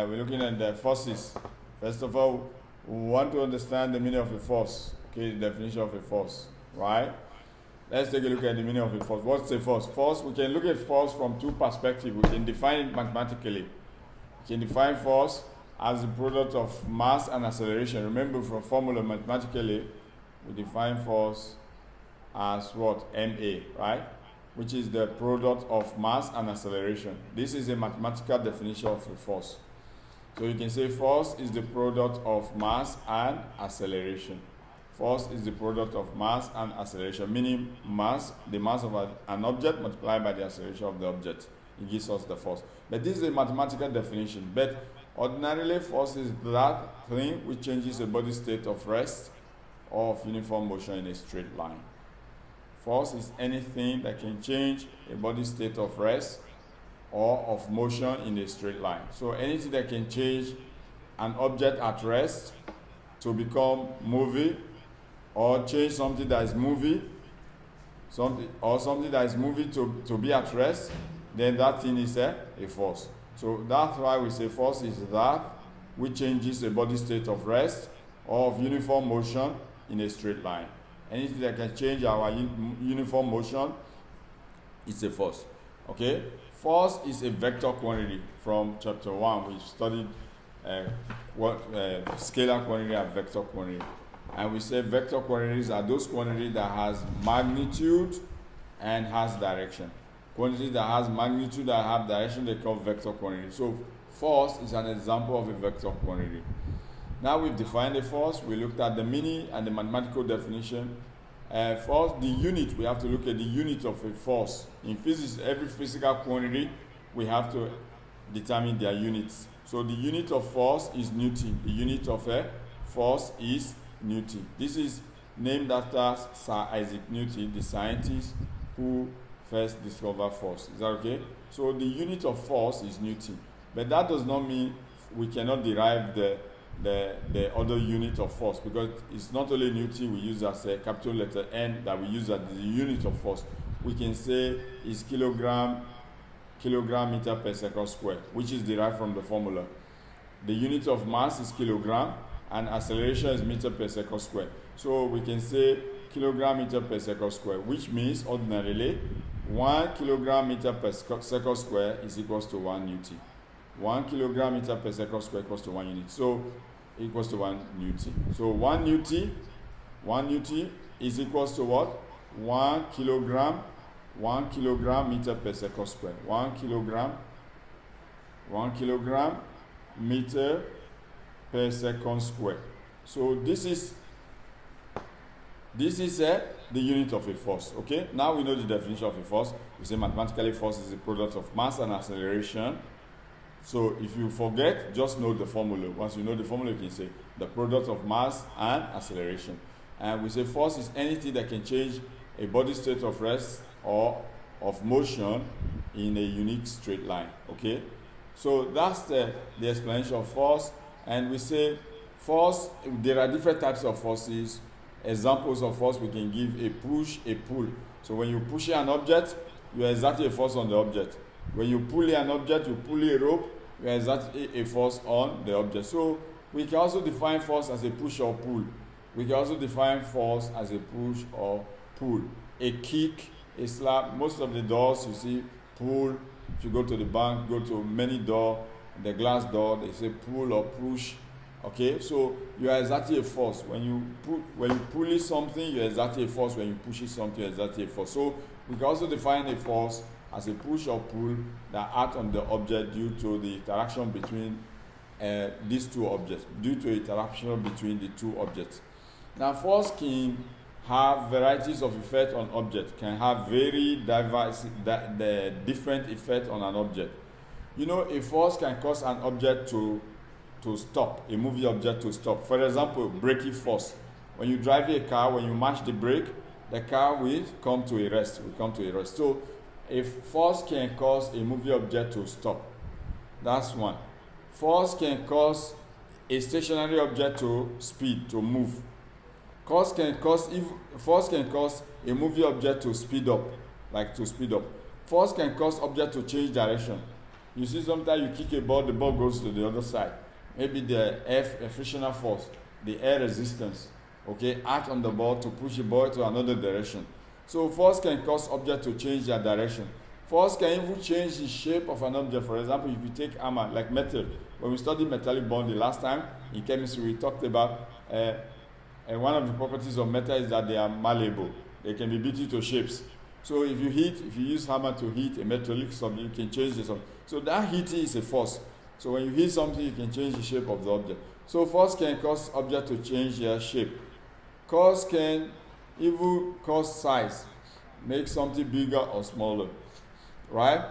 We're looking at the forces. First of all, we want to understand the meaning of a force. Okay, the definition of a force, right? Let's take a look at the meaning of a force. What's a force? Force, we can look at force from two perspectives. We can define it mathematically. We can define force as the product of mass and acceleration. Remember from formula mathematically, we define force as what? Ma, right? Which is the product of mass and acceleration. This is a mathematical definition of a force. So you can say force is the product of mass and acceleration. Force is the product of mass and acceleration, meaning mass, the mass of an object multiplied by the acceleration of the object. It gives us the force. But this is a mathematical definition. But ordinarily, force is that thing which changes a body state of rest or of uniform motion in a straight line. Force is anything that can change a body state of rest or of motion in a straight line. So anything that can change an object at rest to become moving, or change something that is moving, something that is moving to be at rest, then that thing is a force. So that's why we say force is that which changes a body state of rest or of uniform motion in a straight line. Anything that can change our uniform motion is a force. Okay? Force is a vector quantity. From chapter 1, we studied scalar quantity and vector quantity. And we say vector quantities are those quantities that has magnitude and has direction. Quantities that has magnitude and have direction, they call vector quantity. So force is an example of a vector quantity. Now we've defined a force, we looked at the meaning and the mathematical definition. Force, the unit, we have to look at the unit of a force. In physics, every physical quantity, we have to determine their units. So the unit of force is Newton. The unit of a force is Newton. This is named after Sir Isaac Newton, the scientist who first discovered force. Is that okay? So the unit of force is Newton. But that does not mean we cannot derive the other unit of force, because it's not only Newton we use as a capital letter N that we use as the unit of force. We can say is kilogram meter per second square, which is derived from the formula. The unit of mass is kilogram and acceleration is meter per second square. So we can say kilogram meter per second square, which means ordinarily 1 kilogram meter per second square is equals to 1 Newton. 1 kilogram meter per second square equals to 1 unit. So equals to 1 Newton. So 1 Newton is equals to what? 1 kilogram meter per second square. 1 kilogram meter per second square. So this is the unit of a force. Okay, now we know the definition of a force. We say mathematically force is the product of mass and acceleration. So if you forget, just know the formula. Once you know the formula, you can say the product of mass and acceleration. And we say force is anything that can change a body state of rest or of motion in a unique straight line. Okay, so that's the explanation of force. And we say force, there are different types of forces. Examples of force, we can give a push, a pull. So when you push an object, you exert a force on the object. When you pull an object, you pull a rope, you exert a force on the object. So we can also define force as a push or pull. We can also define force as a push or pull. A kick, a slap. Most of the doors you see pull. If you go to the bank, go to many doors, the glass door, they say pull or push. Okay, so you are exerting a force. When you pull something, you exert a force. When you push something, you exert a force. So we can also define a force as a push or pull that act on the object due to the interaction between these two objects, due to interaction between the two objects. Now, force can have varieties of effect on objects, can have very diverse, different effect on an object. You know, a force can cause an object to stop, a moving object to stop. For example, braking force. When you drive a car, when you mash the brake, the car will come to a rest. So a force can cause a moving object to stop. That's one. Force can cause a stationary object to speed, to move. Force can cause a moving object to speed up, like to speed up. Force can cause object to change direction. You see sometimes you kick a ball, the ball goes to the other side. Maybe the frictional force, the air resistance, okay, act on the ball to push the ball to another direction. So force can cause object to change their direction. Force can even change the shape of an object. For example, if you take armor, like metal, when we studied metallic bonding last time in chemistry, we talked about one of the properties of metal is that they are malleable. They can be beat into shapes. So if you use hammer to hit a metallic something, you can change the something. So that heating is a force. So when you hit something, you can change the shape of the object. So force can cause object to change their shape. Cause can even cause size, make something bigger or smaller, right?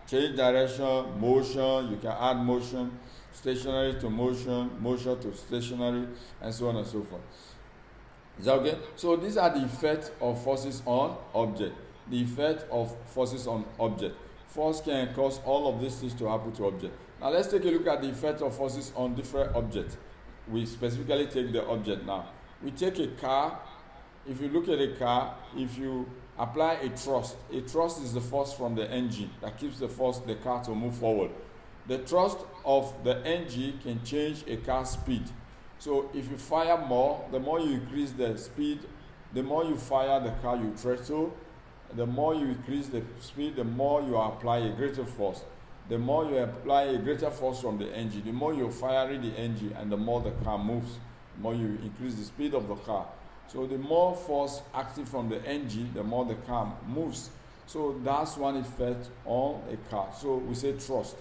Change direction, motion, you can add motion, stationary to motion, motion to stationary, and so on and so forth. Is that okay? So these are the effects of forces on object. The effect of forces on object. Force can cause all of these things to happen to object. Now let's take a look at the effect of forces on different objects. We specifically take the object now. We take a car. If you look at a car, if you apply a thrust is the force from the engine that keeps the car to move forward. The thrust of the engine can change a car's speed. So if you fire more, the more you increase the speed, the more you fire the car, you throttle. The more you increase the speed, the more you apply a greater force. The more you apply a greater force from the engine, the more you're firing the engine and the more the car moves, the more you increase the speed of the car. So the more force acting from the engine, the more the car moves. So that's one effect on a car. So we say thrust.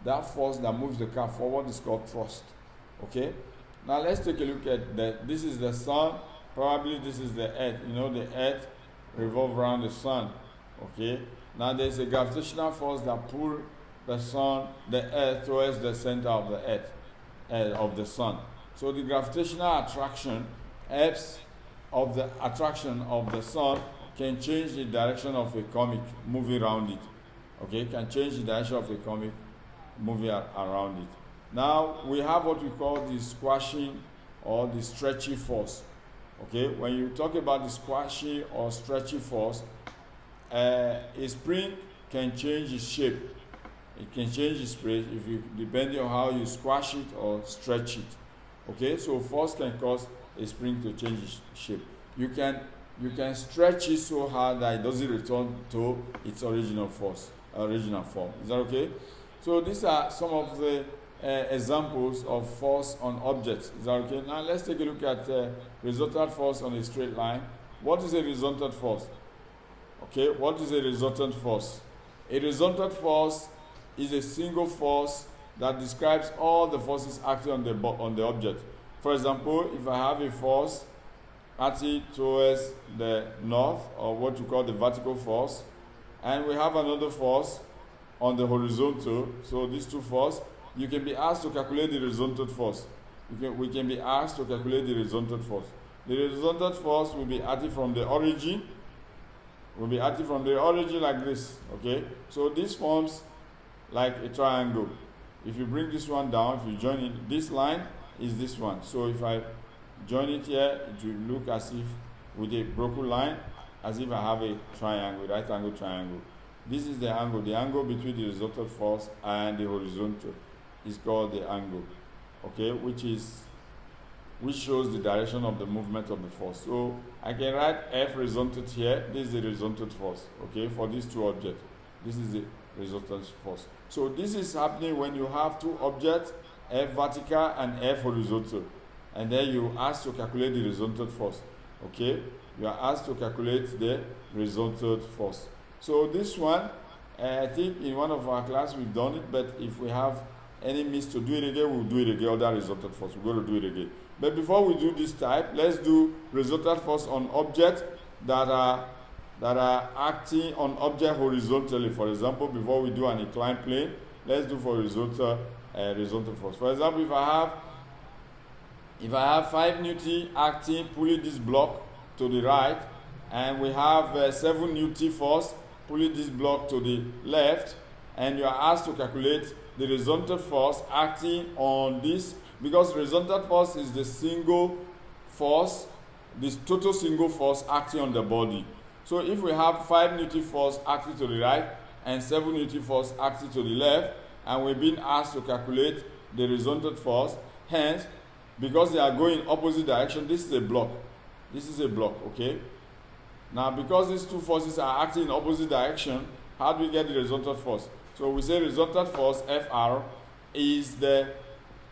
That force that moves the car forward is called thrust. Okay? Now let's take a look at that. This is the sun. Probably this is the earth. You know, the earth revolves around the sun. Okay? Now there's a gravitational force that pulls the sun, the earth towards the center of the earth, of the sun. So the gravitational attraction helps of the attraction of the sun can change the direction of a comet moving around it. Okay? Can change the direction of a comet moving around it. Now we have what we call the squashing or the stretchy force. Okay, when you talk about the squashing or stretchy force, a spring can change its shape. It can change its shape depending on how you squash it or stretch it. Okay, so force can cause a spring to change its shape. You can stretch it so hard that it doesn't return to its original form. Is that okay? So these are some of the examples of force on objects. Is that okay? Now let's take a look at resultant force on a straight line. What is a resultant force? Okay, what is a resultant force? A resultant force is a single force that describes all the forces acting on the object. For example, if I have a force acting towards the north, or what we call the vertical force, and we have another force on the horizontal, so these two forces, you can be asked to calculate the resultant force. We can be asked to calculate the resultant force. The resultant force will be acting from the origin. Like this. Okay? So this forms like a triangle. If you bring this one down, if you join it, this line is this one. So if I join it here, it will look as if with a broken line, as if I have a triangle, right angle triangle. This is the angle between the resultant force and the horizontal is called the angle, okay, which shows the direction of the movement of the force. So I can write F resultant here. This is the resultant force, okay, for these two objects. This is the resultant force. So this is happening when you have two objects, F vertical and F horizontal, and then you ask to calculate the resultant force. Okay, you are asked to calculate the resultant force. So this one, I think in one of our classes we've done it, but if we have any means to do it again, we'll do it again, other resultant force. We're going to do it again. But before we do this type, let's do resultant force on objects that are acting on object horizontally. For example, before we do an inclined plane, let's do for resultant force. For example, if I have 5 Newton acting, pulling this block to the right, and we have 7 Newton force pulling this block to the left, and you are asked to calculate the resultant force acting on this, because resultant force is the single force, this total single force acting on the body. So if we have 5 Newton force acting to the right and 7 Newton force acting to the left, and we're being asked to calculate the resultant force. Hence, because they are going opposite direction, this is a block. This is a block, okay? Now, because these two forces are acting in opposite direction, how do we get the resultant force? So we say resultant force, Fr, is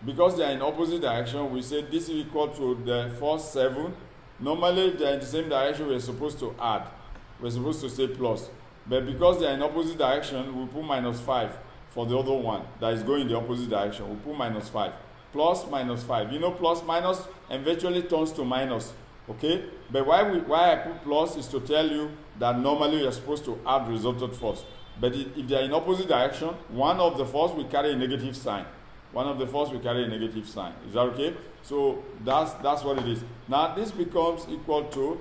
because they are in opposite direction, we say this is equal to the force 7. Normally, if they are in the same direction, we're supposed to add. We're supposed to say plus. But because they are in opposite direction, we put minus 5 for the other one that is going in the opposite direction. We put minus 5. Plus minus 5. You know, plus minus eventually turns to minus. Okay? But why I put plus is to tell you that normally you're supposed to add resultant force. But if they are in opposite direction, one of the force will carry a negative sign. One of the force will carry a negative sign. Is that okay? So that's what it is. Now this becomes equal to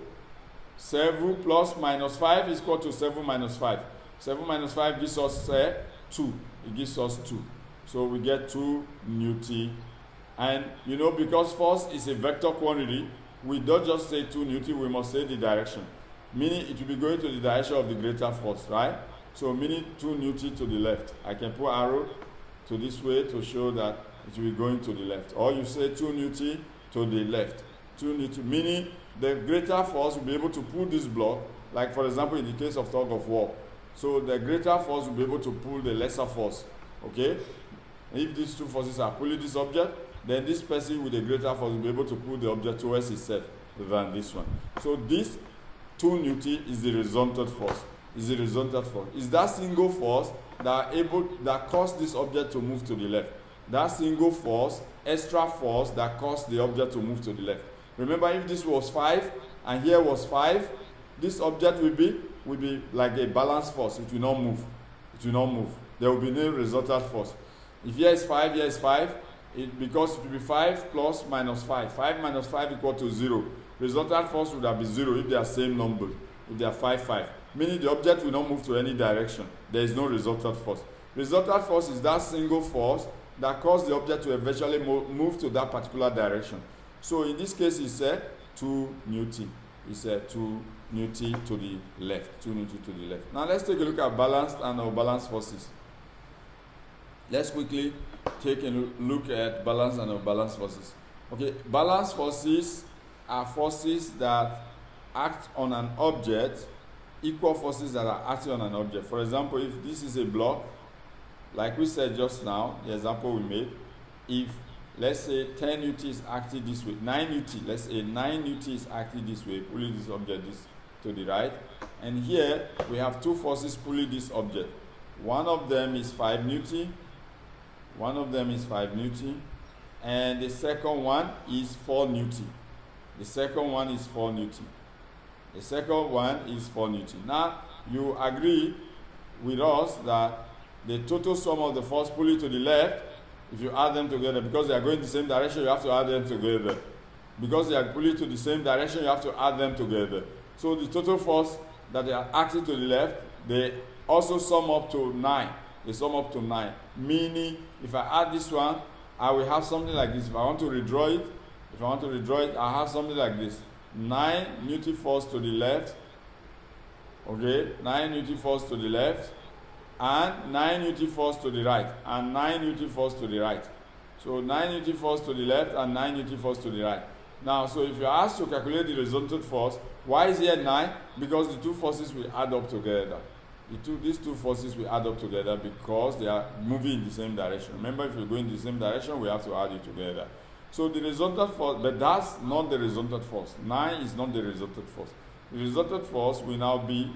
7 plus minus 5 is equal to 7 minus 5. 7 minus 5 gives us 2. It gives us 2. So we get 2 Newton. And you know, because force is a vector quantity, we don't just say 2 Newton, we must say the direction. Meaning it will be going to the direction of the greater force, right? So meaning 2 Newton to the left. I can put arrow to this way to show that it will be going to the left. Or you say 2 Newton to the left. 2 Newton, meaning the greater force will be able to pull this block, like for example in the case of tug of war. So the greater force will be able to pull the lesser force. Okay? If these two forces are pulling this object, then this person with the greater force will be able to pull the object towards itself than this one. So this 2 Newton is the resultant force. Is the resultant force. Is that single force that caused this object to move to the left. That single force, extra force that caused the object to move to the left. Remember, if this was 5 and here was 5, this object will be like a balanced force. It will not move. It will not move. There will be no resultant force. If here is 5, here is 5, because it will be 5 plus minus 5. 5 minus 5 equal to 0. Resultant force would have been 0 if they are same number. If they are 5, 5. Meaning the object will not move to any direction. There is no resultant force. Resultant force is that single force that caused the object to eventually move to that particular direction. So in this case, it's 2 Newton. It's 2 Newton to the left. 2 Newton to the left. Now let's take a look at balanced and unbalanced forces. Let's quickly take a look at balanced and unbalanced forces. Okay, balanced forces are forces that act on an object, equal forces that are acting on an object. For example, if this is a block, like we said just now, the example we made, if let's say 10 Newton is acting this way, 9 Newton, let's say 9 Newton is acting this way, pulling this object to the right, and here we have two forces pulling this object. One of them is 5 Newton, one of them is 5 Newton, and the second one is 4 Newton. The second one is 4 Newton. The second one is 4 Newton. Now, you agree with us that the total sum of the force pulling to the left, if you add them together, because they are going the same direction, you have to add them together. Because they are pulling to the same direction, you have to add them together. So the total force that they are acting to the left, they also sum up to 9. They sum up to 9. Meaning, if I add this one, I will have something like this. If I want to redraw it, I have something like this. 9 Newton force to the left. Okay, 9 Newton force to the left. And 9 Newton force to the right. And 9 Newton force to the right. So 9 Newton force to the left and 9 Newton force to the right. Now, so if you're asked to calculate the resultant force, why is here 9? Because the two forces will add up together. These two forces will add up together because they are moving in the same direction. Remember, if you're going in the same direction, we have to add it together. So the resultant force, but that's not the resultant force. 9 is not the resultant force. The resultant force will now be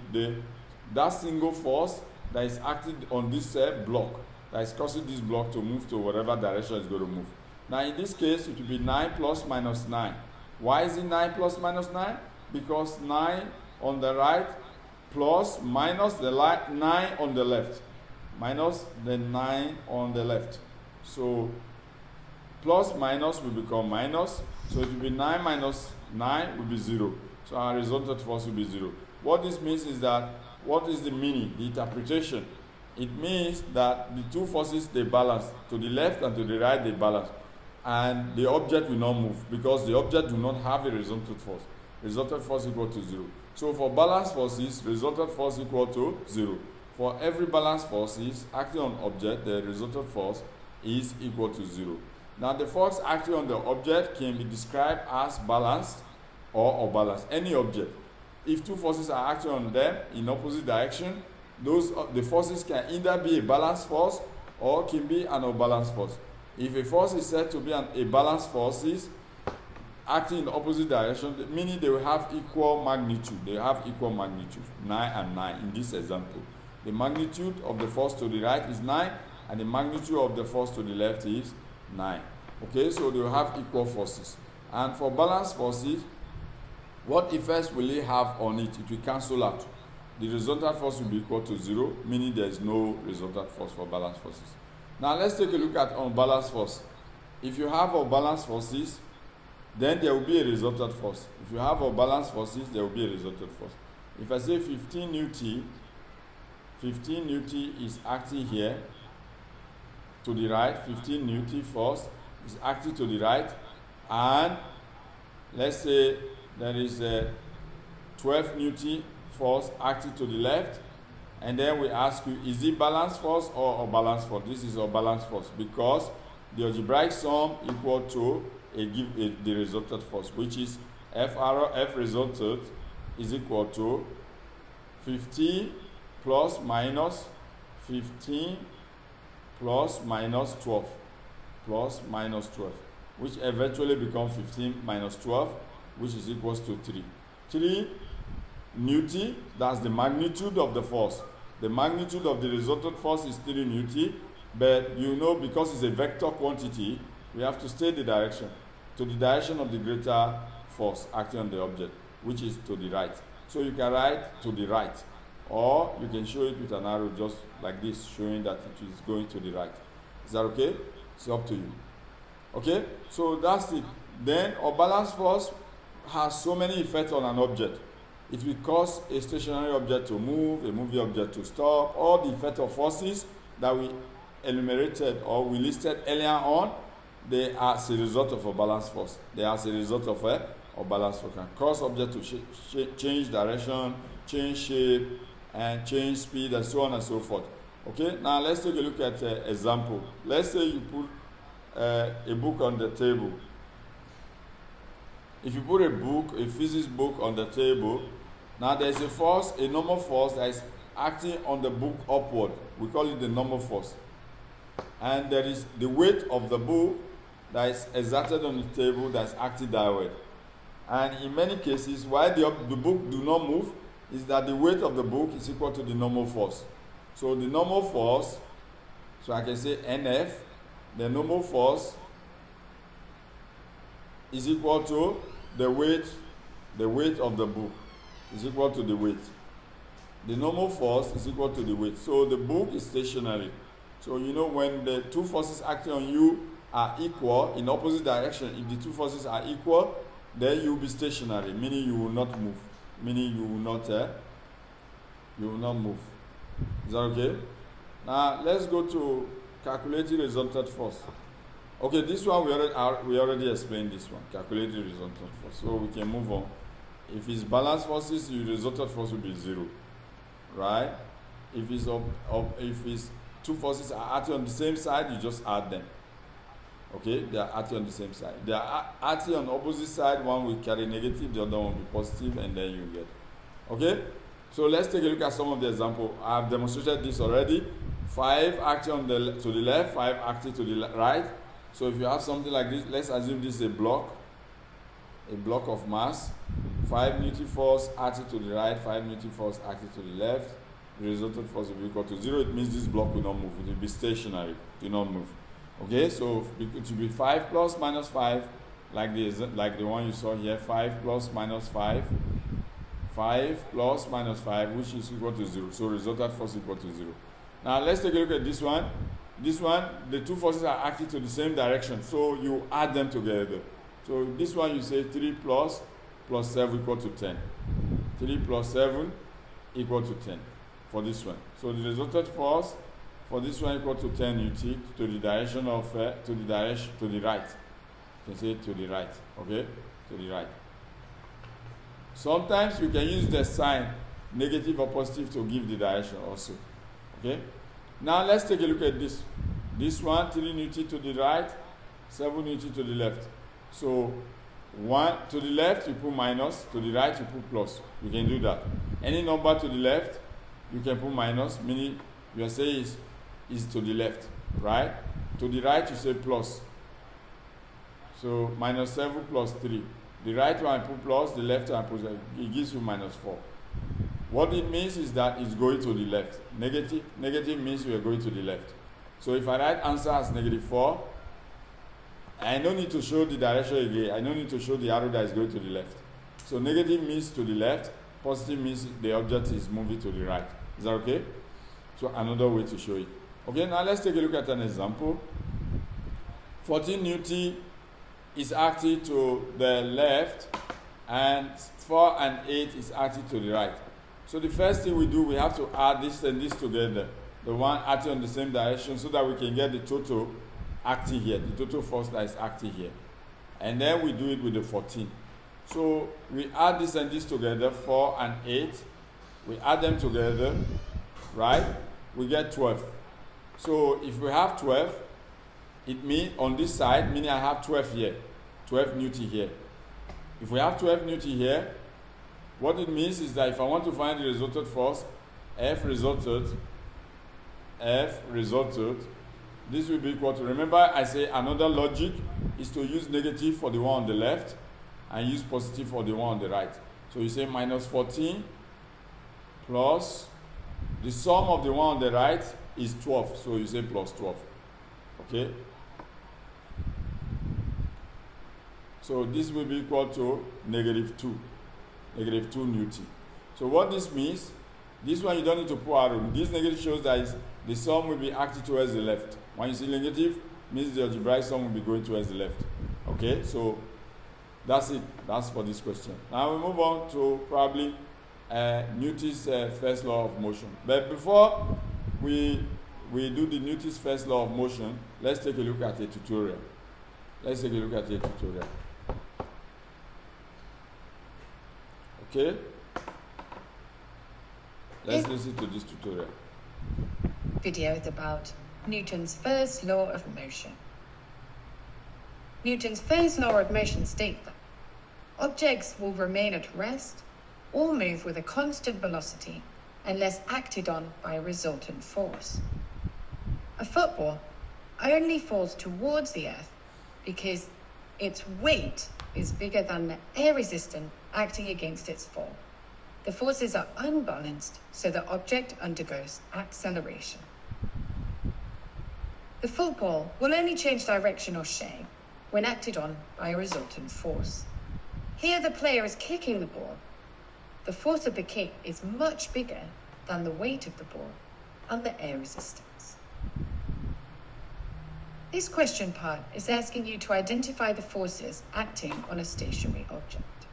that single force that is acting on this block, that is causing this block to move to whatever direction it's going to move. Now in this case, it will be 9 plus minus 9. Why is it 9 plus minus 9? Because 9 on the right plus minus the 9 on the left. Minus the 9 on the left. So plus minus will become minus. So it will be 9 minus 9 will be 0. So our resultant force will be 0. What this means is that, what is the meaning, the interpretation? It means that the two forces, they balance. To the left and to the right, they balance. And the object will not move because the object do not have a resultant force. Resultant force equal to 0. So for balanced forces, resultant force equal to 0. For every balanced forces acting on object, the resultant force is equal to 0. Now the force acting on the object can be described as balanced or unbalanced. Any object. If two forces are acting on them in opposite direction, the forces can either be a balanced force or can be an unbalanced force. If a force is said to be a balanced force acting in the opposite direction, meaning they will have equal magnitude. They have equal magnitude, 9 and 9 in this example. The magnitude of the force to the right is 9 and the magnitude of the force to the left is 9. Okay, so they will have equal forces. And for balanced forces, what effects will it have on it? It will cancel out. The resultant force will be equal to 0, meaning there is no resultant force for balanced forces. Now let's take a look at unbalanced force. If you have unbalanced forces, then there will be a resultant force. If you have unbalanced forces, there will be a resultant force. If I say 15 Newton is acting here to the right, 15 Newton force is acting to the right, and let's say there is a 12 Newton force acting to the left, and then we ask you, is it balanced force or unbalanced force? This is unbalanced force because the algebraic sum equal to the resultant force, which is F resultant is equal to 15 plus minus 15 plus minus 12 plus minus 12, which eventually becomes 15 minus 12, which is equals to 3. 3 Newton, that's the magnitude of the force. The magnitude of the resultant force is 3 Newton, but you know, because it's a vector quantity, we have to state the direction. To the direction of the greater force acting on the object, which is to the right. So you can write to the right, or you can show it with an arrow just like this, showing that it is going to the right. Is that okay? It's up to you. Okay, so that's it. Then a balanced force has so many effects on an object. It will cause a stationary object to move, a moving object to stop. All the effect of forces that we enumerated or we listed earlier on, they are as a result of a balanced force. They are as a result of a balanced force. Can cause object to change direction, change shape, and change speed, and so on and so forth. Okay, now let's take a look at an example. Let's say you put a book on the table. If you put a physics book on the table, now there is a force, a normal force that is acting on the book upward. We call it the normal force. And there is the weight of the book that is exerted on the table that is acting that way. And in many cases, why the book do not move is that the weight of the book is equal to the normal force. So the normal force, so I can say NF, the normal force is equal to the weight of the book is equal to the weight. The normal force is equal to the weight. So the book is stationary. So you know when the two forces acting on you are equal in opposite direction, if the two forces are equal, then you will be stationary, meaning you will not move. Meaning you will not move. Is that okay? Now let's go to calculating resultant force. Okay, this one we already explained this one, calculating resultant force. So we can move on. If it's balanced forces, your resultant force will be 0, right? If it's two forces are acting on the same side, you just add them. Okay, they are acting on the same side. They are acting on the opposite side. One will carry negative, the other one will be positive, and then you get. Okay, so let's take a look at some of the examples. I have demonstrated this already. 5 acting to the left, 5 acting to the right. So if you have something like this, let's assume this is a block of mass. 5 Newton force acting to the right, 5 Newton force acting to the left. The resultant force will be equal to 0. It means this block will not move. It will be stationary. It will not move. Okay, so it will be 5 plus minus 5, like the one you saw here. 5 plus minus 5. 5 plus minus 5, which is equal to 0. So resultant force equal to 0. Now let's take a look at this one. This one, the two forces are acting to the same direction, so you add them together. So this one you say 3 plus 7 equal to 10. 3 plus 7 equal to 10 for this one. So the resultant force for this one equal to 10 Newton to the direction of to the right. You can say to the right, okay? To the right. Sometimes you can use the sign negative or positive to give the direction also. Okay? Now let's take a look at this. This one, 3 Newton to the right, 7 Newton to the left. So 1 to the left, you put minus, to the right, you put plus. You can do that. Any number to the left, you can put minus, meaning you are saying is to the left, right? To the right, you say plus. So minus 7 plus 3. The right one put plus, the left one put, it gives you minus 4. What it means is that it's going to the left. Negative means you are going to the left. So if I write answer as -4, I don't need to show the direction again. I don't need to show the arrow that is going to the left. So negative means to the left, positive means the object is moving to the right. Is that okay? So another way to show it. Okay, now let's take a look at an example. 14 Newton is acting to the left, and 4 and 8 is acting to the right. So the first thing we do, we have to add this and this together. The one acting on the same direction so that we can get the total acting here, the total force that is acting here. And then we do it with the 14. So we add this and this together, 4 and 8. We add them together, right? We get 12. So if we have 12, it means on this side, meaning I have 12 here, 12 Newton here. If we have 12 Newton here, what it means is that if I want to find the resultant force, F resulted, this will be equal to, remember I say another logic is to use negative for the one on the left and use positive for the one on the right. So you say minus 14 plus the sum of the one on the right is 12. So you say plus 12. Okay? So this will be equal to -2. -2 Newton. So what this means, this one you don't need to put arrow. This negative shows that the sum will be acting towards the left. When you see negative, means the algebraic sum will be going towards the left. Okay, so that's it. That's for this question. Now we move on to probably Newton's first law of motion. But before we do the Newton's first law of motion, let's take a look at a tutorial. Okay? Let's listen to this tutorial. Video is about Newton's first law of motion. Newton's first law of motion states that objects will remain at rest or move with a constant velocity unless acted on by a resultant force. A football only falls towards the earth because its weight is bigger than the air resistance acting against its fall. The forces are unbalanced, so the object undergoes acceleration. The football will only change direction or shape when acted on by a resultant force. Here the player is kicking the ball. The force of the kick is much bigger than the weight of the ball and the air resistance. This question part is asking you to identify the forces acting on a stationary object.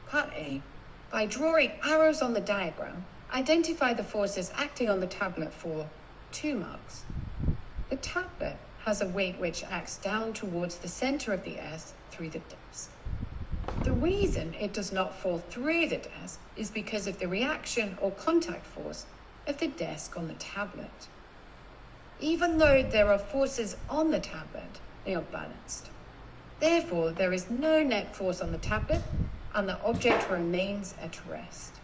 Part A. By drawing arrows on the diagram, identify the forces acting on the tablet for 2 marks. The tablet has a weight which acts down towards the center of the earth through the desk. The reason it does not fall through the desk is because of the reaction or contact force of the desk on the tablet. Even though there are forces on the tablet, they are balanced. Therefore, there is no net force on the tablet and the object remains at rest.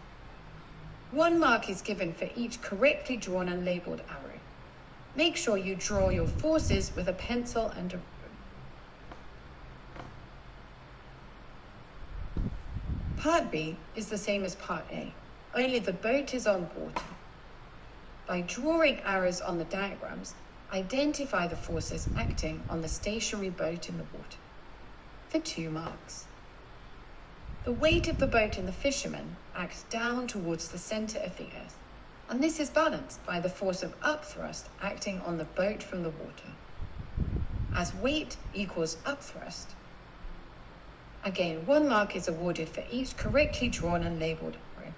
1 mark is given for each correctly drawn and labeled arrow. Make sure you draw your forces with a pencil and a ruler. Part B is the same as Part A, only the boat is on water. By drawing arrows on the diagrams, identify the forces acting on the stationary boat in the water. For 2 marks. The weight of the boat and the fisherman acts down towards the center of the earth, and this is balanced by the force of upthrust acting on the boat from the water. As weight equals upthrust, again 1 mark is awarded for each correctly drawn and labeled arrow.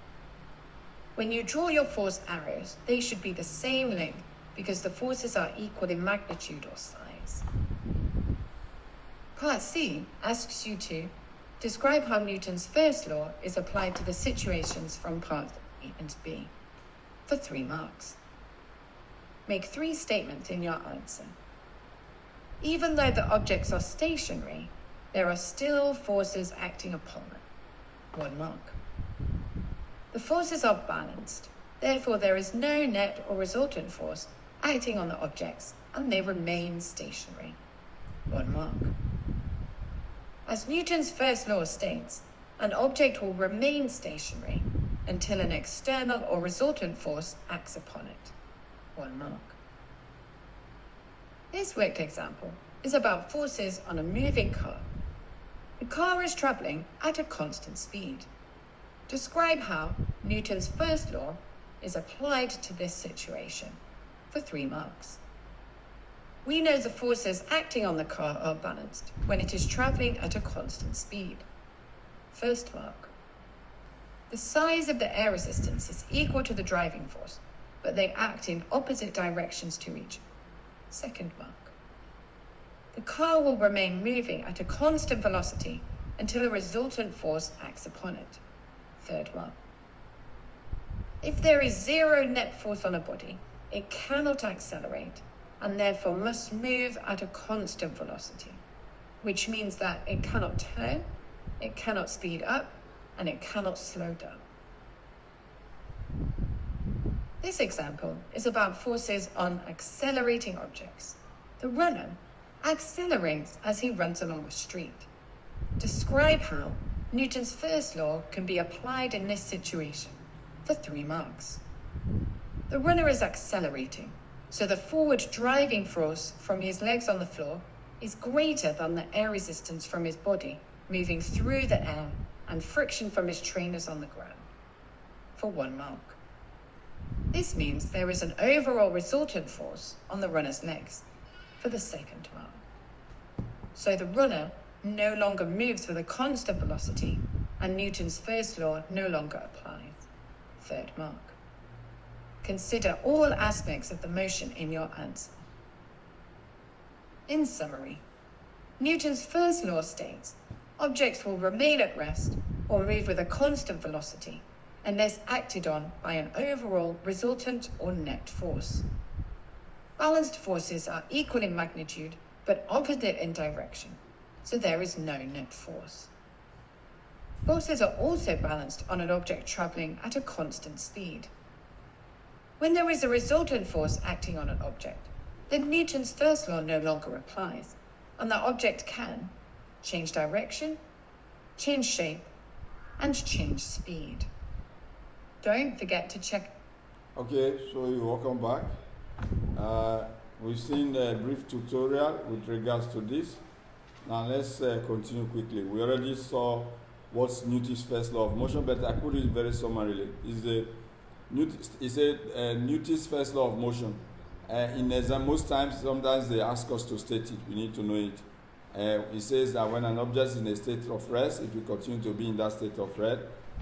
When you draw your force arrows, they should be the same length because the forces are equal in magnitude or size. Part C asks you to describe how Newton's first law is applied to the situations from Part A and B for 3 marks. make three statements in your answer. Even though the objects are stationary, there are still forces acting upon them. 1 mark. The forces are balanced, therefore there is no net or resultant force acting on the objects, and they remain stationary. 1 mark. As Newton's first law states, an object will remain stationary until an external or resultant force acts upon it. 1 mark. This worked example is about forces on a moving car. The car is traveling at a constant speed. Describe how Newton's first law is applied to this situation for 3 marks. We know the forces acting on the car are balanced when it is traveling at a constant speed. 1st mark. The size of the air resistance is equal to the driving force, but they act in opposite directions to each other. 2nd mark. The car will remain moving at a constant velocity until a resultant force acts upon it. 3rd mark. If there is zero net force on a body, it cannot accelerate and therefore must move at a constant velocity, which means that it cannot turn, it cannot speed up, and it cannot slow down. This example is about forces on accelerating objects. The runner accelerates as he runs along a street. Describe how Newton's first law can be applied in this situation for 3 marks. The runner is accelerating, so the forward driving force from his legs on the floor is greater than the air resistance from his body moving through the air and friction from his trainers on the ground for 1 mark. This means there is an overall resultant force on the runner's legs for the 2nd mark. So the runner no longer moves with a constant velocity and Newton's first law no longer applies. 3rd mark. Consider all aspects of the motion in your answer. In summary, Newton's first law states objects will remain at rest or move with a constant velocity unless acted on by an overall resultant or net force. Balanced forces are equal in magnitude but opposite in direction, so there is no net force. Forces are also balanced on an object traveling at a constant speed. When there is a resultant force acting on an object, then Newton's first law no longer applies, and the object can change direction, change shape, and change speed. Don't forget to check. Okay, so you're welcome back. We've seen a brief tutorial with regards to this. Now let's continue quickly. We already saw what's Newton's first law of motion, but I put it very summarily. It's Newton's first law of motion. In exam, sometimes they ask us to state it. We need to know it. It says that when an object is in a state of rest, it will continue to be in that state of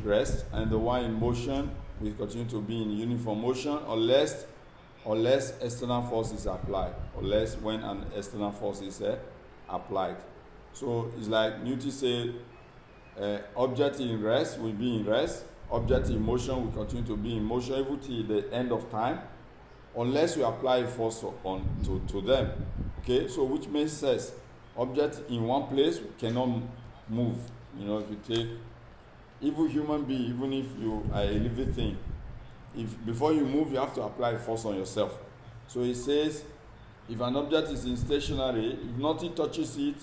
rest, and the one in motion will continue to be in uniform motion unless external force is applied, unless when an external force is applied. So it's like Newton said, object in rest will be in rest, object in motion will continue to be in motion even till the end of time, unless you apply force to them. Okay, so which makes sense. Object in one place cannot move. You know, if you take even human being, even if you are a living thing, if before you move, you have to apply force on yourself. So it says, if an object is in stationary, if nothing touches it,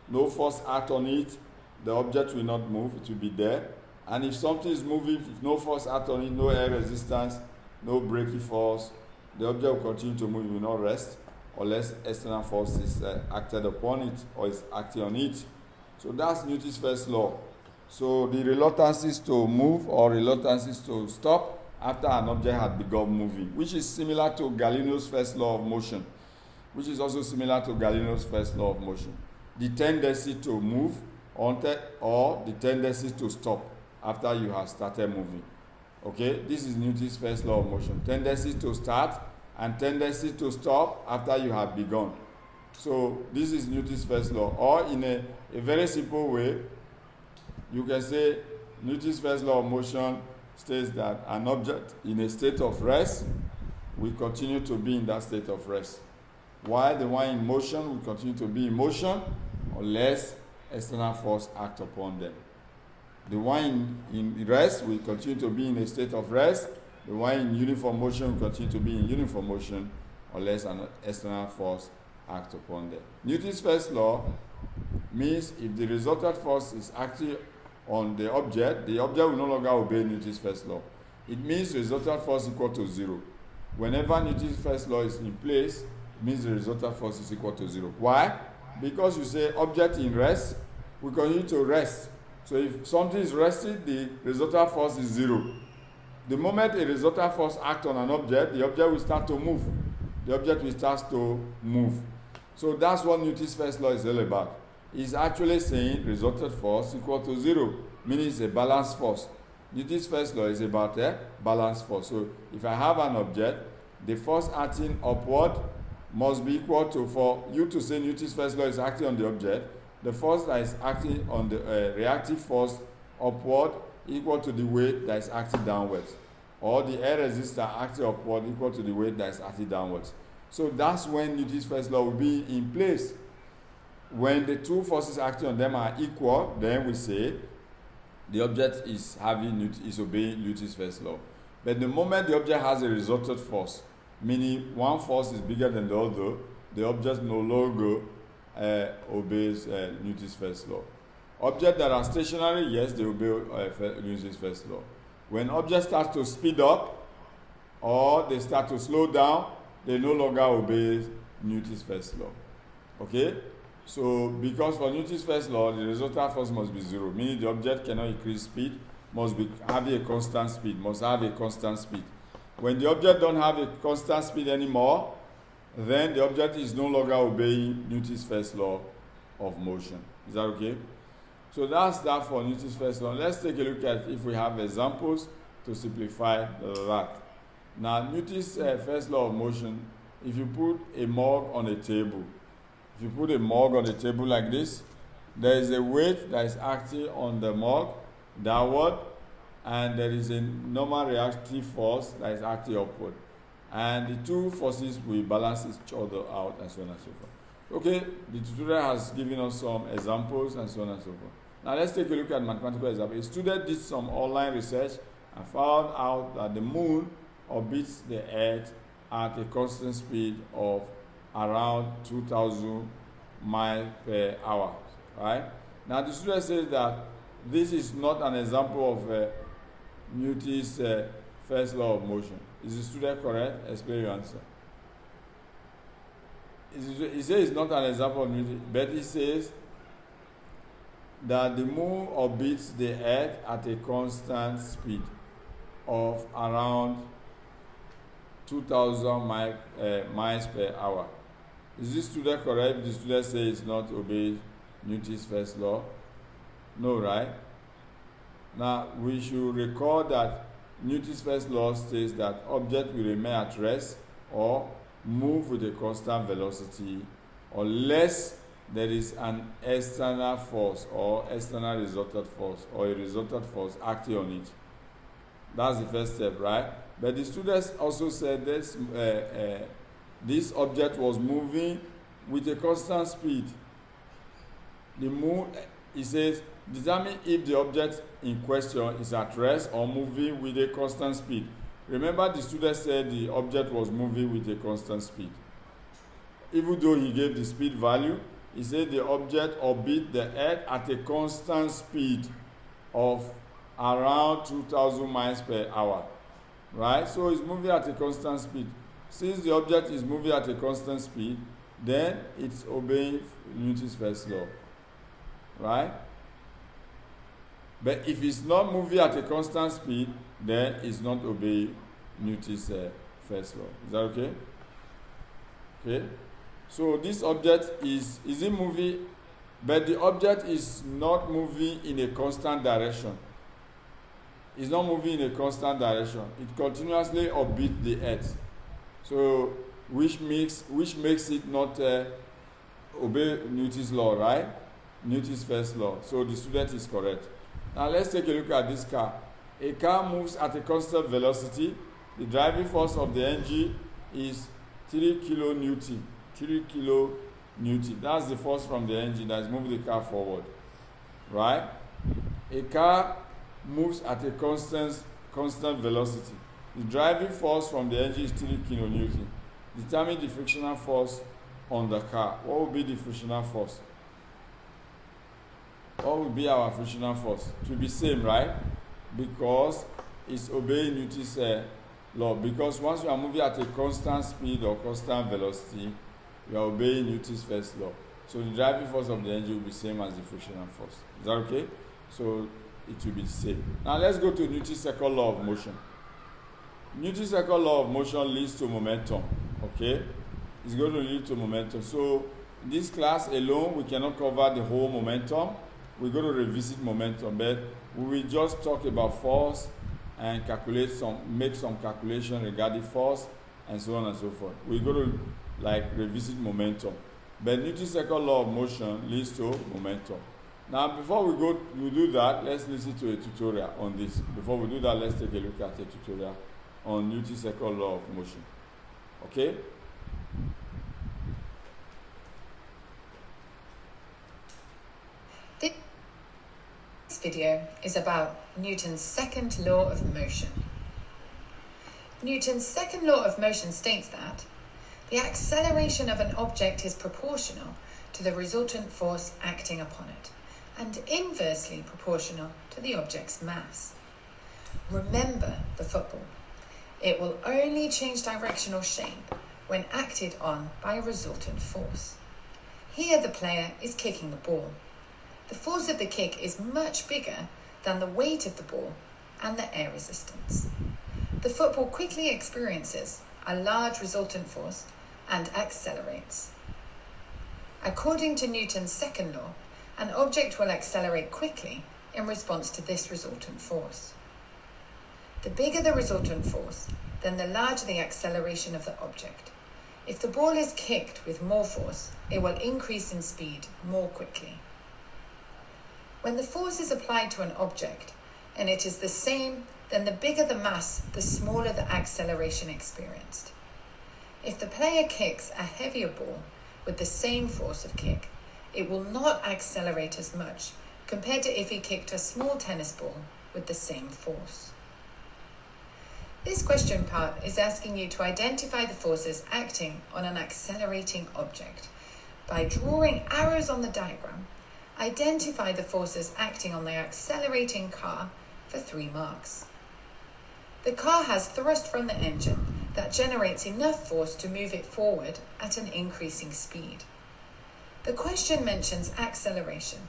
no force act on it, the object will not move, it will be there. And if something is moving, if no force act on it, no air resistance, no braking force, the object will continue to move, it will not rest, unless external force is acted upon it or is acting on it. So that's Newton's first law. So the reluctances to move or reluctances to stop after an object had begun moving, which is similar to Galileo's first law of motion, which is also similar to Galileo's first law of motion. The tendency to move or the tendency to stop after you have started moving. Okay, this is Newton's first law of motion. Tendency to start and tendency to stop after you have begun. So this is Newton's first law. Or in a very simple way, you can say Newton's first law of motion states that an object in a state of rest will continue to be in that state of rest. While the one in motion will continue to be in motion unless external force act upon them. The one in rest will continue to be in a state of rest. The one in uniform motion will continue to be in uniform motion unless an external force act upon them. Newton's first law means if the resultant force is acting on the object will no longer obey Newton's first law. It means resultant force equal to 0. Whenever Newton's first law is in place, it means the resultant force is equal to 0. Why? Because you say object in rest will continue to rest. So if something is resting, the resultant force is 0. The moment a resultant force acts on an object, the object will start to move. The object will start to move. So that's what Newton's first law is all about. It's actually saying resultant force equal to 0, meaning it's a balanced force. Newton's first law is about a balanced force. So if I have an object, the force acting upward must be equal to, for you to say Newton's first law is acting on the object, the force that is acting on the reactive force upward equal to the weight that is acting downwards, or the air resistor acting upward equal to the weight that is acting downwards. So that's when Newton's first law will be in place. When the two forces acting on them are equal, then we say the object is obeying Newton's first law. But the moment the object has a resultant force, meaning one force is bigger than the other, the object no longer obeys Newton's first law. Objects that are stationary, yes, they obey Newton's first law. When objects start to speed up or they start to slow down, they no longer obey Newton's first law. Okay? So, because for Newton's first law, the resultant force must be 0, meaning the object cannot increase speed, must be having a constant speed, must have a constant speed. When the object don't have a constant speed anymore, then the object is no longer obeying Newton's first law of motion. Is that okay? So that's that for Newton's first law. Let's take a look at if we have examples to simplify that. Now, Newton's first law of motion, if you put a mug on a table, if you put a mug on a table like this, there is a weight that is acting on the mug downward, and there is a normal reactive force that is acting upward. And the two forces will balance each other out, and so on and so forth. Okay, the tutorial has given us some examples and so on and so forth. Now let's take a look at mathematical example. A student did some online research and found out that the moon orbits the earth at a constant speed of around 2,000 miles per hour, right? Now the student says that this is not an example of Newton's first law of motion. Is the student correct? Explain your answer. He says it's not an example of Newton, but he says that the moon orbits the earth at a constant speed of around 2,000 miles per hour. Is this student correct? The student says it's not obeying Newton's first law. No, right? Now, we should recall that Newton's first law states that object will remain at rest or move with a constant velocity unless there is an external force or external resultant force or a resultant force acting on it. That's the first step, right? But the students also said this object was moving with a constant speed. The moon, he says, determine if the object in question is at rest or moving with a constant speed. Remember, the student said the object was moving with a constant speed. Even though he gave the speed value, he said the object orbit the earth at a constant speed of around 2,000 miles per hour. Right? So it's moving at a constant speed. Since the object is moving at a constant speed, then it's obeying Newton's first law. Right? But if it's not moving at a constant speed, then it's not obeying Newton's first law. Is that okay? Okay. So this object is it moving, but the object is not moving in a constant direction. It's not moving in a constant direction. It continuously orbits the earth. So which makes it not obey Newton's law, right? Newton's first law. So the student is correct. Now let's take a look at this car. A car moves at a constant velocity. The driving force of the engine is 3 kilonewton. 3 kilonewton. That's the force from the engine that is moving the car forward. Right? A car moves at a constant velocity. The driving force from the engine is 3 kilonewton. Determine the frictional force on the car. What will be the frictional force? What will be our frictional force? It will be same, right? Because it's obeying Newton's law. Because once you are moving at a constant speed or constant velocity, you are obeying Newton's first law. So the driving force of the engine will be same as the frictional force. Is that okay? So it will be the same. Now let's go to Newton's second law of motion. Newton's second law of motion leads to momentum. Okay? It's going to lead to momentum. So in this class alone, we cannot cover the whole momentum. We're going to revisit momentum, but we will just talk about force and make some calculation regarding force and so on and so forth. We're going to revisit momentum. But Newton's second law of motion leads to momentum. Now, before we do that, let's listen to a tutorial on this. Before we do that, let's take a look at a tutorial on Newton's second law of motion. Okay? This video is about Newton's second law of motion. Newton's second law of motion states that the acceleration of an object is proportional to the resultant force acting upon it, and inversely proportional to the object's mass. Remember the football. It will only change direction or shape when acted on by a resultant force. Here the player is kicking the ball. The force of the kick is much bigger than the weight of the ball and the air resistance. The football quickly experiences a large resultant force and accelerates. According to Newton's second law, an object will accelerate quickly in response to this resultant force. The bigger the resultant force, then the larger the acceleration of the object. If the ball is kicked with more force, it will increase in speed more quickly. When the force is applied to an object, and it is the same, then the bigger the mass, the smaller the acceleration experienced. If the player kicks a heavier ball with the same force of kick, it will not accelerate as much compared to if he kicked a small tennis ball with the same force. This question part is asking you to identify the forces acting on an accelerating object. By drawing arrows on the diagram, identify the forces acting on the accelerating car for 3 marks. The car has thrust from the engine that generates enough force to move it forward at an increasing speed. The question mentions acceleration.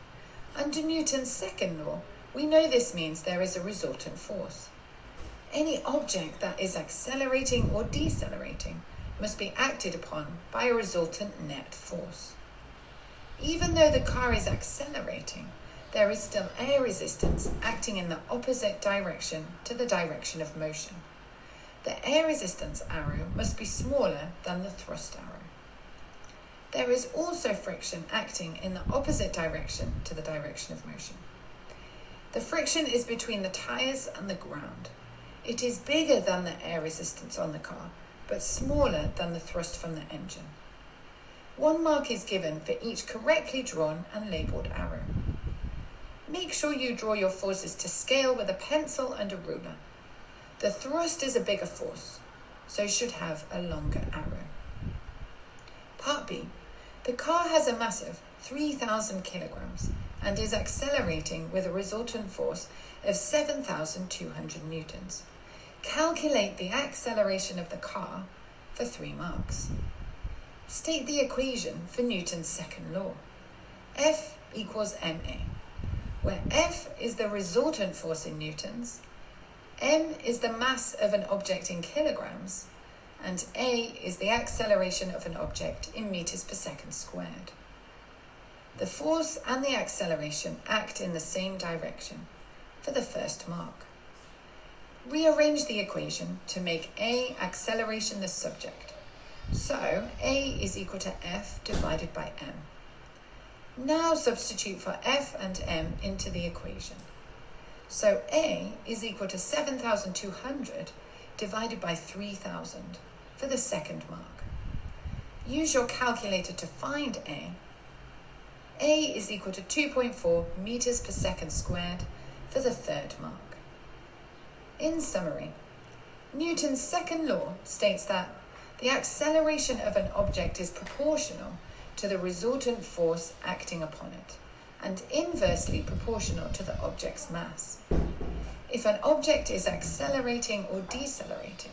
Under Newton's second law, we know this means there is a resultant force. Any object that is accelerating or decelerating must be acted upon by a resultant net force. Even though the car is accelerating, there is still air resistance acting in the opposite direction to the direction of motion. The air resistance arrow must be smaller than the thrust arrow. There is also friction acting in the opposite direction to the direction of motion. The friction is between the tires and the ground. It is bigger than the air resistance on the car, but smaller than the thrust from the engine. 1 mark is given for each correctly drawn and labelled arrow. Make sure you draw your forces to scale with a pencil and a ruler. The thrust is a bigger force, so should have a longer arrow. Part B. The car has a mass of 3,000 kilograms and is accelerating with a resultant force of 7,200 newtons. Calculate the acceleration of the car for 3 marks. State the equation for Newton's second law. F equals ma, where F is the resultant force in newtons, m is the mass of an object in kilograms, and a is the acceleration of an object in meters per second squared. The force and the acceleration act in the same direction for the first mark. Rearrange the equation to make a acceleration the subject. So a is equal to F divided by m. Now substitute for F and m into the equation. So a is equal to 7,200 divided by 3,000 for the second mark. Use your calculator to find A. A is equal to 2.4 meters per second squared for the third mark. In summary, Newton's second law states that the acceleration of an object is proportional to the resultant force acting upon it, and inversely proportional to the object's mass. If an object is accelerating or decelerating,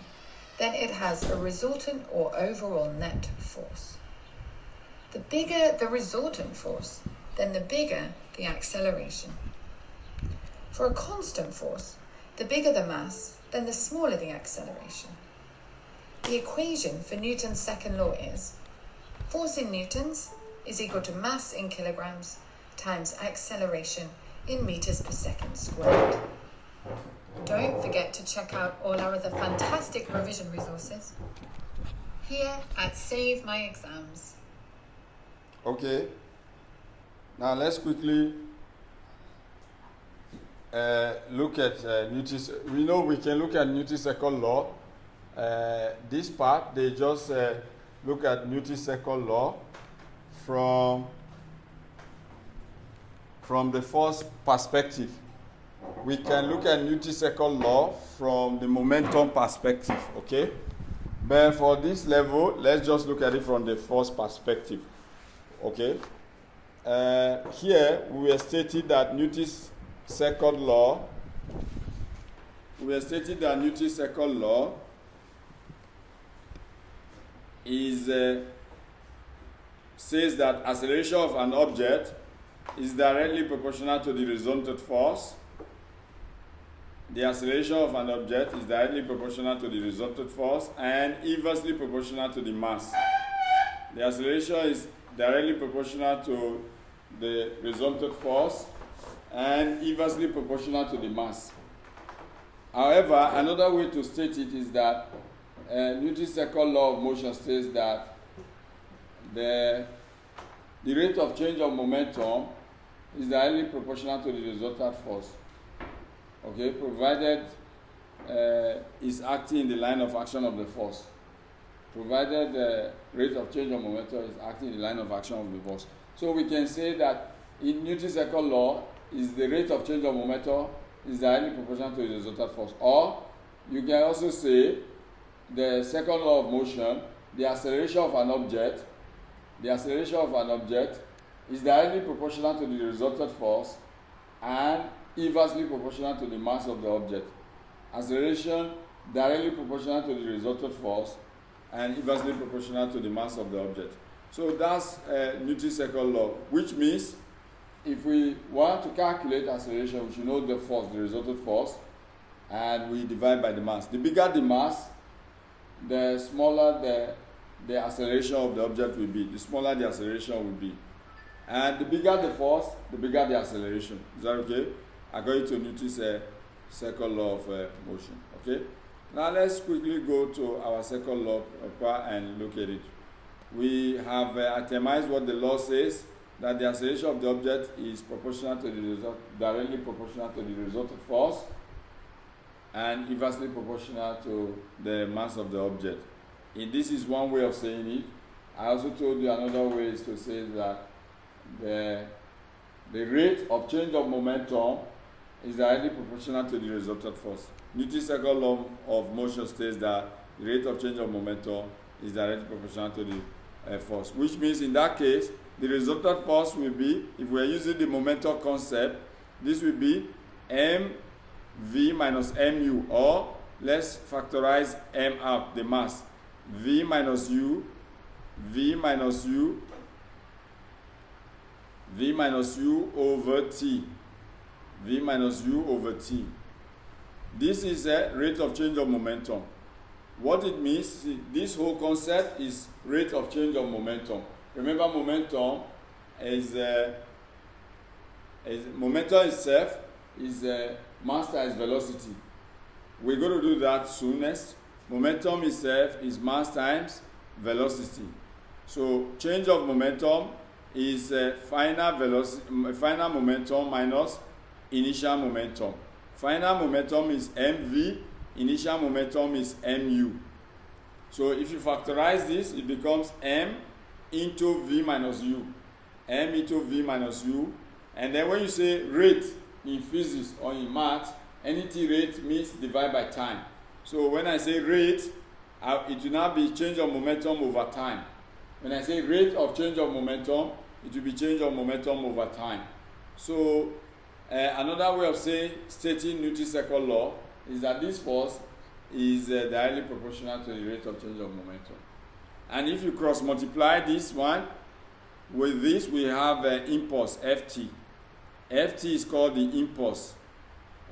then it has a resultant or overall net force. The bigger the resultant force, then the bigger the acceleration. For a constant force, the bigger the mass, then the smaller the acceleration. The equation for Newton's second law is force in newtons is equal to mass in kilograms times acceleration in meters per second squared. Don't forget to check out all our other fantastic revision resources here at Save My Exams. Okay, now let's quickly look at Newton's. We know we can look at Newton's second law. This part, they just look at Newton's second law from the force perspective. We can look at Newton's second law from the momentum perspective, okay? But for this level, let's just look at it from the force perspective, okay? Here, we have stated that Newton's second law is says that acceleration of an object is directly proportional to the resultant force. The acceleration of an object is directly proportional to the resultant force and inversely proportional to the mass. The acceleration is directly proportional to the resultant force and inversely proportional to the mass. However, another way to state it is that Newton's second law of motion states that the rate of change of momentum is directly proportional to the resultant force. Okay, provided is acting in the line of action of the force. Provided the rate of change of momentum is acting in the line of action of the force. So we can say that in Newton's second law is the rate of change of momentum is directly proportional to the resultant force. Or you can also say the second law of motion, the acceleration of an object is directly proportional to the resultant force and inversely proportional to the mass of the object. Acceleration directly proportional to the resultant force and inversely proportional to the mass of the object. So that's Newton's second law, which means if we want to calculate acceleration, we should know the force, the resultant force, and we divide by the mass. The bigger the mass, the smaller the acceleration of the object will be. The smaller the acceleration will be. And the bigger the force, the bigger the acceleration. Is that okay? According to Newton's second law of motion. Okay? Now let's quickly go to our second law and look at it. We have itemized what the law says, that the acceleration of the object is proportional to the directly proportional to the resultant force and inversely proportional to the mass of the object. And this is one way of saying it. I also told you another way is to say that the rate of change of momentum is directly proportional to the resultant force. Newton's second law of motion states that the rate of change of momentum is directly proportional to the force, which means in that case, the resultant force will be, if we are using the momentum concept, this will be mv minus mu, or let's factorize m out, the mass, v minus u over t. V minus u over t. This is a rate of change of momentum. What it means, this whole concept is rate of change of momentum. Remember, momentum is momentum itself is mass times velocity. We're going to do that soonest. Momentum itself is mass times velocity. So change of momentum is final momentum minus initial momentum. Final momentum is mv, initial momentum is mu. So if you factorize this, it becomes m into v minus u. M into v minus u. And then when you say rate in physics or in math, anything rate means divide by time. So when I say rate, it will now be change of momentum over time. When I say rate of change of momentum, it will be change of momentum over time. So another way of stating Newton's second law is that this force is directly proportional to the rate of change of momentum. And if you cross multiply this one with this, we have impulse Ft. Ft is called the impulse.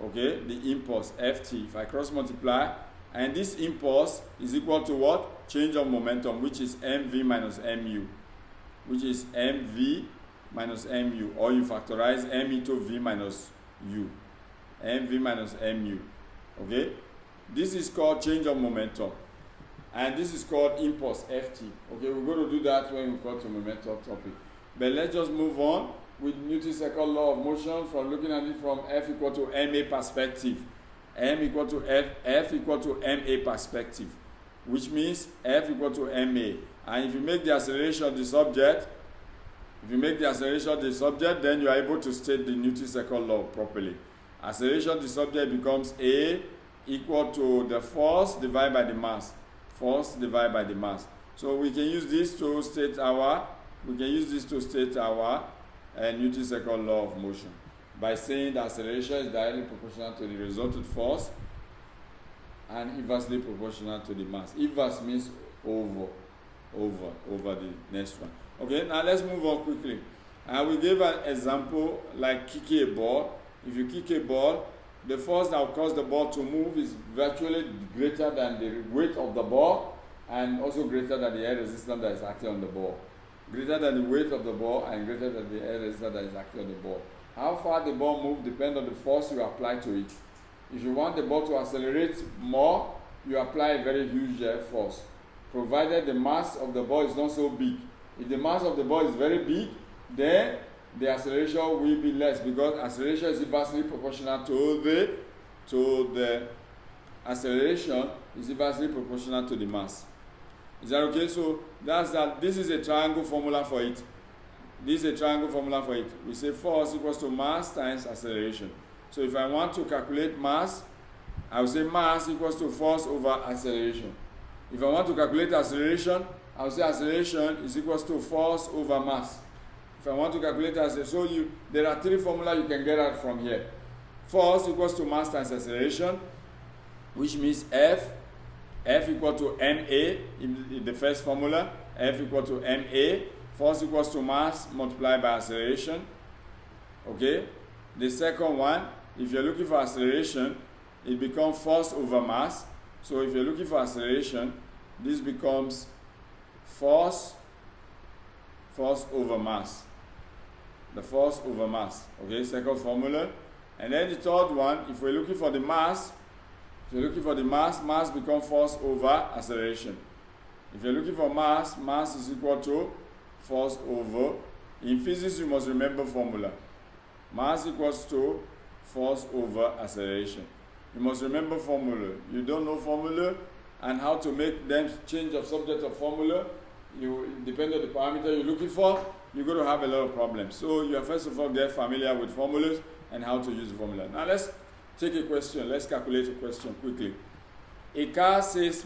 Okay, the impulse Ft. If I cross multiply, and this impulse is equal to what? Change of momentum, which is mv minus mu, which is mv minus mu, or you factorize m into v minus u, mv minus mu. Okay, this is called change of momentum, and this is called impulse Ft. Okay, we're going to do that when we come to momentum topic. But let's just move on with Newton's second law of motion from looking at it from F equal to ma perspective. M equal to F equal to ma perspective, which means F equal to ma. And if you make the acceleration the subject, then you are able to state the Newton's second law properly. Acceleration the subject becomes A equal to the force divided by the mass. Force divided by the mass. So we can use this to state our Newton's second law of motion by saying the acceleration is directly proportional to the resultant force and inversely proportional to the mass. Inverse means over the next one. Okay, now let's move on quickly. We gave an example like kicking a ball. If you kick a ball, the force that will cause the ball to move is virtually greater than the weight of the ball and also greater than the air resistance that is acting on the ball. Greater than the weight of the ball and greater than the air resistance that is acting on the ball. How far the ball moves depends on the force you apply to it. If you want the ball to accelerate more, you apply a very huge force, provided the mass of the ball is not so big. If the mass of the ball is very big, then the acceleration will be less, because acceleration is inversely proportional to the acceleration is inversely proportional to the mass. Is that okay? So that's that. This is a triangle formula for it. We say force equals to mass times acceleration. So if I want to calculate mass, I will say mass equals to force over acceleration. If I want to calculate acceleration, I will say acceleration is equals to force over mass. If I want to calculate acceleration, there are three formulas you can get out from here. Force equals to mass times acceleration, which means F equal to ma in the first formula. F equal to ma. Force equals to mass multiplied by acceleration. Okay. The second one, if you're looking for acceleration, it becomes force over mass. So if you're looking for acceleration, this becomes force over mass. The force over mass. Okay, second formula. And then the third one, if we're looking for the mass, mass becomes force over acceleration. If you're looking for mass is equal to force over. In physics, you must remember formula. Mass equals to force over acceleration. You must remember formula. You don't know formula and how to make them change of subject of formula, depend on the parameter you're looking for, you're going to have a lot of problems. So you have first of all get familiar with formulas and how to use the formula. Now let's take a question. Let's calculate a question quickly. A car says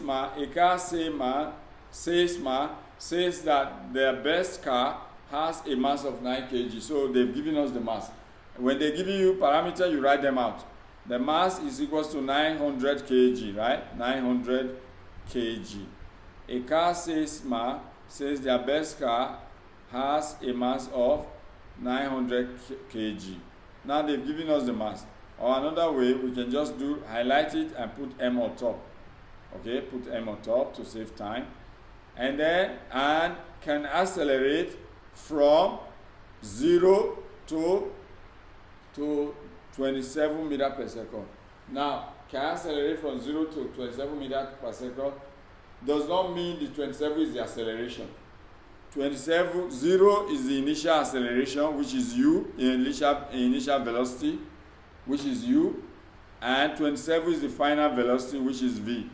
that their best car has a mass of 9 kg. So they've given us the mass. When they give you parameter, you write them out. The mass is equal to 900 kg, right? 900 kg. A car says their best car has a mass of 900 kg. Now they've given us the mass. Or another way, we can just highlight it and put M on top. Okay, put M on top to save time. And can accelerate from 0 to 27 meters per second. Now, can accelerate from 0 to 27 meters per second does not mean the 27 is the acceleration. 0 is the initial acceleration, which is u, initial velocity, which is u, and 27 is the final velocity, which is v.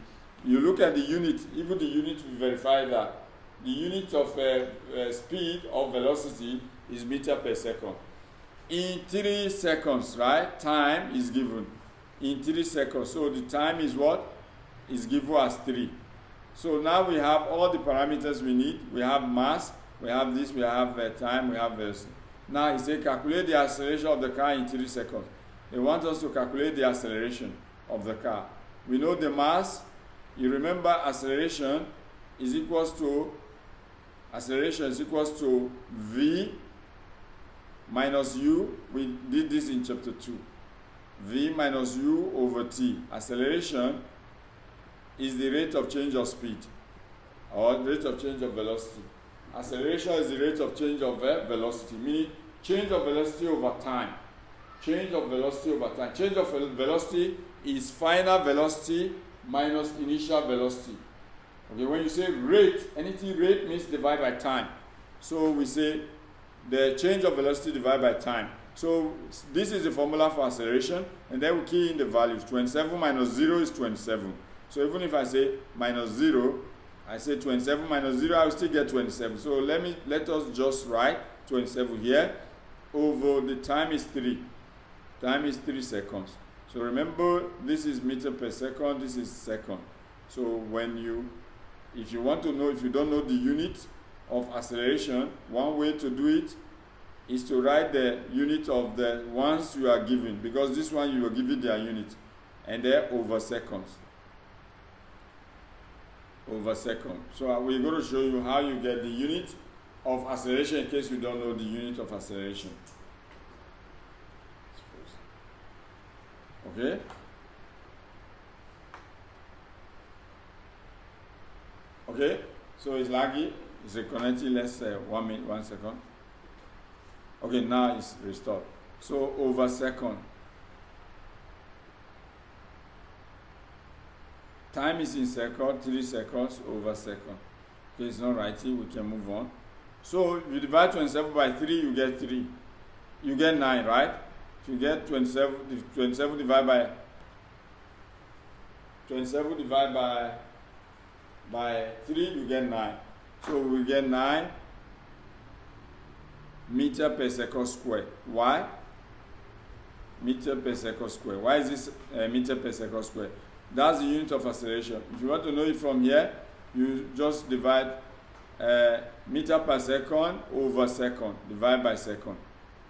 You look at the unit, even the unit we verify that the unit of speed or velocity is meter per second. In 3 seconds, right? Time is given in 3 seconds. So the time is what? Is given as 3. So now we have all the parameters we need. We have mass, we have this, we have time, we have velocity. Now he said calculate the acceleration of the car in 3 seconds. They want us to calculate the acceleration of the car. We know the mass. You remember acceleration is equals to V minus U. We did this in chapter 2. V minus U over T. Acceleration is the rate of change of speed or rate of change of velocity. Acceleration is the rate of change of velocity, meaning change of velocity over time. Change of velocity over time. Change of velocity is final velocity minus initial velocity. Okay, when you say rate, anything rate means divide by time. So we say the change of velocity divided by time. So this is the formula for acceleration, and then we key in the values. 27 minus 0 is 27. So even if I say minus 0, I say 27 minus 0, I will still get 27. So let us just write 27 here. Over the time is 3. Time is 3 seconds. So remember, this is meter per second, this is second. So if you want to know, if you don't know the unit of acceleration, one way to do it is to write the unit of the ones you are given, because this one you are given their unit, and they're over seconds. Over second. So we're going to show you how you get the unit of acceleration in case you don't know the unit of acceleration. Okay? Okay? So it's laggy. It's reconnecting. Let's 1 minute, 1 second. Okay, now it's restored. So over second. Time is in second, 3 seconds over second. Okay, it's not writing, we can move on. So if you divide 27 by 3, you get 3. You get 9, right? If you get 27 divided by 3, you get 9. So we get 9 meter per second square. Why? Meter per second square. Why is this meter per second square? That's the unit of acceleration. If you want to know it from here, you just divide meter per second over second, divide by second.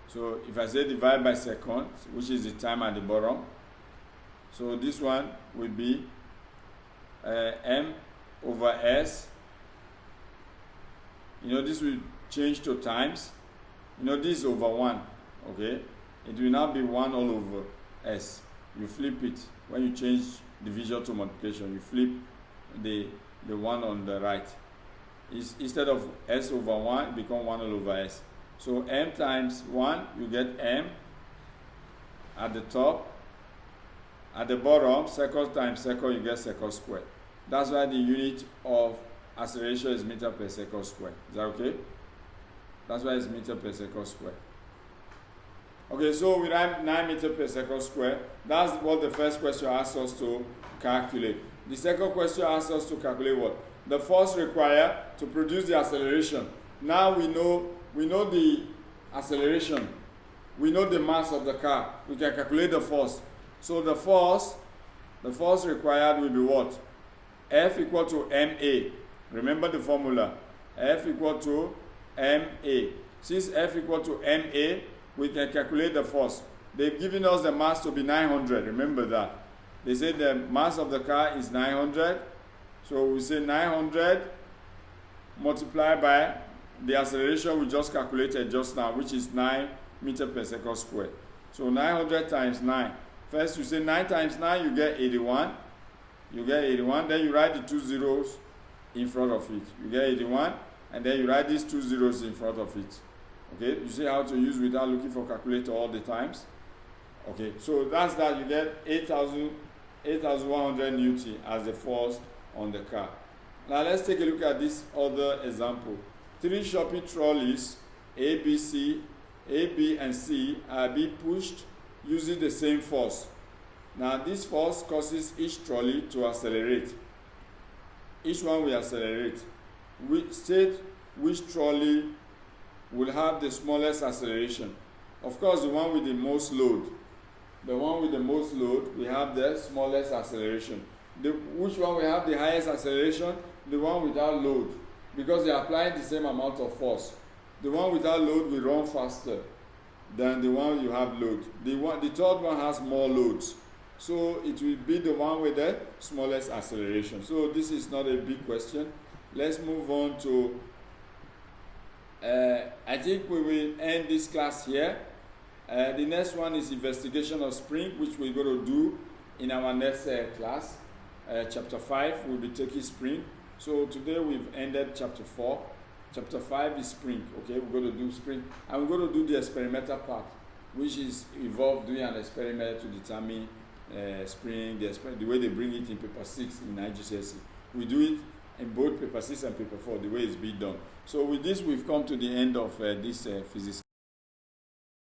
So if I say divide by second, which is the time at the bottom, so this one will be m over s. This will change to times. This is over 1, okay? It will now be 1 all over s. You flip it. When you change division to multiplication, you flip the 1 on the right. Instead of s over 1, it becomes 1 all over s. So m times 1, you get m at the top. At the bottom, second times second, you get second square. That's why the unit of acceleration is meter per second square. Is that okay? That's why it's meter per second square. Okay, so we write 9 meter per second square. That's what the first question asks us to calculate. The second question asks us to calculate what? The force required to produce the acceleration. Now we know the acceleration. We know the mass of the car. We can calculate the force. So the force required will be what? F equal to ma. Remember the formula. F equal to ma. Since F equal to ma, we can calculate the force. They've given us the mass to be 900. Remember that. They say the mass of the car is 900. So we say 900 multiplied by the acceleration we just calculated just now, which is 9 meter per second square. So 900 times 9. First you say 9 times 9, you get 81. You get 81. Then you write the 2 zeros in front of it. You get 81. And then you write these 2 zeros in front of it. Okay, you see how to use without looking for calculator all the times. Okay, so that's that. You get 8,100 Newton as the force on the car. Now let's take a look at this other example. 3 shopping trolleys, A, B, and C are being pushed using the same force. Now this force causes each trolley to accelerate. Each one we accelerate. We state which trolley will have the smallest acceleration. Of course, the one with the most load. The one with the most load, we have the smallest acceleration. Which one will have the highest acceleration? The one without load, because they are applying the same amount of force. The one without load will run faster than the one you have load. The third one has more loads, so it will be the one with the smallest acceleration. So this is not a big question. Let's move on to I think we will end this class here. The next one is investigation of spring, which we're going to do in our next class. Chapter 5 will be taking spring. So today we've ended chapter 4. Chapter 5 is spring. Okay, we're going to do spring, and we're going to do the experimental part, which is involved doing an experiment to determine spring, the way they bring it in paper 6 in Igcse. We do it in both paper 6 and paper 4, the way it's being done. So with this, we've come to the end of this physics.